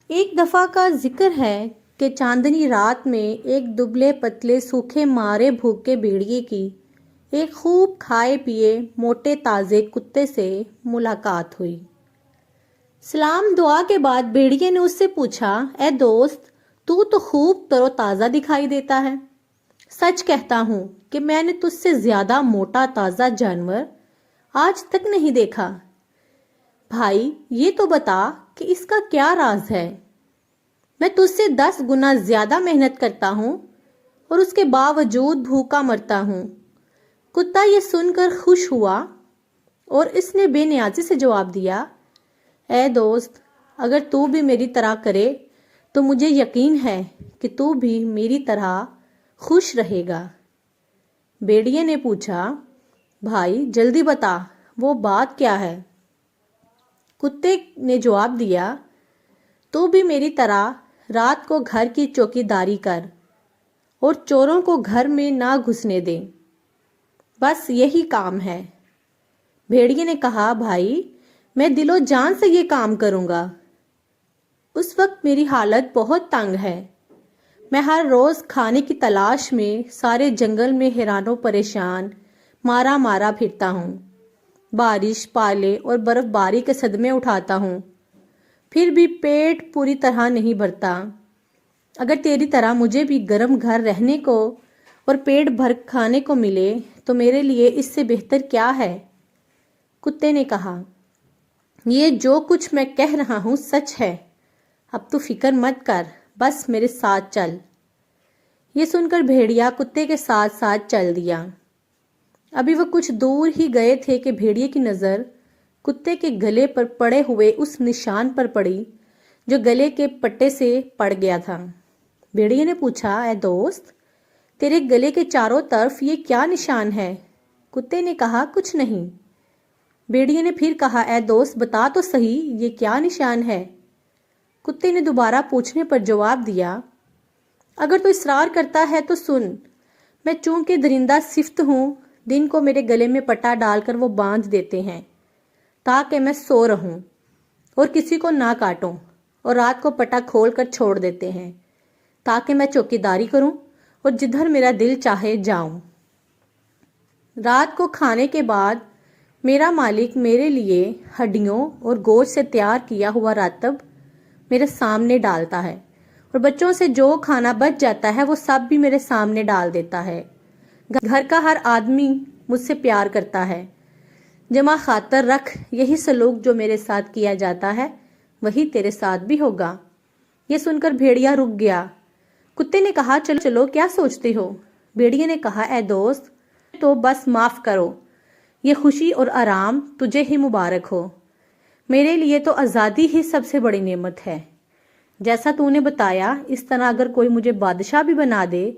ایک دفعہ کا ذکر ہے کہ چاندنی رات میں ایک دبلے پتلے سوکھے مارے بھوکے بھیڑیے کی ایک خوب کھائے پیے موٹے تازے کتے سے ملاقات ہوئی۔ سلام دعا کے بعد بھیڑیے نے اس سے پوچھا، اے دوست، تو خوب تر و تازہ دکھائی دیتا ہے۔ سچ کہتا ہوں کہ میں نے تجھ سے زیادہ موٹا تازہ جانور آج تک نہیں دیکھا۔ بھائی، یہ تو بتا کہ اس کا کیا راز ہے؟ میں تجھ سے 10 گنا زیادہ محنت کرتا ہوں اور اس کے باوجود بھوکا مرتا ہوں۔ کتا یہ سن کر خوش ہوا اور اس نے بے نیازی سے جواب دیا، اے دوست، اگر تو بھی میری طرح کرے تو مجھے یقین ہے کہ تو بھی میری طرح خوش رہے گا۔ بھیڑیے نے پوچھا، بھائی جلدی بتا، وہ بات کیا ہے؟ کتے نے جواب دیا، تو بھی میری طرح رات کو گھر کی چوکی داری کر اور چوروں کو گھر میں نہ گھسنے دے، بس یہی کام ہے۔ بھیڑیے نے کہا، بھائی میں دل و جان سے یہ کام کروں گا۔ اس وقت میری حالت بہت تنگ ہے۔ میں ہر روز کھانے کی تلاش میں سارے جنگل میں حیران و پریشان مارا مارا پھرتا ہوں، بارش، پالے اور برف باری کے صدمے اٹھاتا ہوں، پھر بھی پیٹ پوری طرح نہیں بھرتا۔ اگر تیری طرح مجھے بھی گرم گھر رہنے کو اور پیٹ بھر کھانے کو ملے تو میرے لیے اس سے بہتر کیا ہے؟ کتے نے کہا، یہ جو کچھ میں کہہ رہا ہوں سچ ہے، اب تو فکر مت کر، بس میرے ساتھ چل۔ یہ سن کر بھیڑیا کتے کے ساتھ ساتھ چل دیا۔ ابھی وہ کچھ دور ہی گئے تھے کہ بھیڑیے کی نظر کتے کے گلے پر پڑے ہوئے اس نشان پر پڑی جو گلے کے پٹے سے پڑ گیا تھا۔ بھیڑیے نے پوچھا، اے دوست، تیرے گلے کے چاروں طرف یہ کیا نشان ہے؟ کتے نے کہا، کچھ نہیں۔ بھیڑیے نے پھر کہا، اے دوست بتا تو صحیح، یہ کیا نشان ہے؟ کتے نے دوبارہ پوچھنے پر جواب دیا، اگر تو اصرار کرتا ہے تو سن، میں چونکہ درندہ صفت ہوں، دن کو میرے گلے میں پٹا ڈال کر وہ باندھ دیتے ہیں تاکہ میں سو رہوں اور کسی کو نہ کاٹوں، اور رات کو پٹا کھول کر چھوڑ دیتے ہیں تاکہ میں چوکی داری کروں اور جدھر میرا دل چاہے جاؤں۔ رات کو کھانے کے بعد میرا مالک میرے لیے ہڈیوں اور گوشت سے تیار کیا ہوا راتب میرے سامنے ڈالتا ہے، اور بچوں سے جو کھانا بچ جاتا ہے وہ سب بھی میرے سامنے ڈال دیتا ہے۔ گھر کا ہر آدمی مجھ سے پیار کرتا ہے۔ جمع خاطر رکھ، یہی سلوک جو میرے ساتھ کیا جاتا ہے وہی تیرے ساتھ بھی ہوگا۔ یہ سن کر بھیڑیا رک گیا۔ کتے نے کہا، چلو چلو، کیا سوچتے ہو؟ بھیڑیے نے کہا، اے دوست، تو بس معاف کرو، یہ خوشی اور آرام تجھے ہی مبارک ہو۔ میرے لیے تو آزادی ہی سب سے بڑی نعمت ہے۔ جیسا تو نے بتایا اس طرح اگر کوئی مجھے بادشاہ بھی بنا دے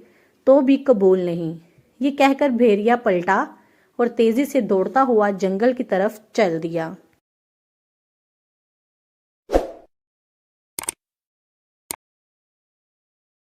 تو بھی قبول نہیں۔ یہ کہہ کر بھیڑیا پلٹا اور تیزی سے دوڑتا ہوا جنگل کی طرف چل دیا۔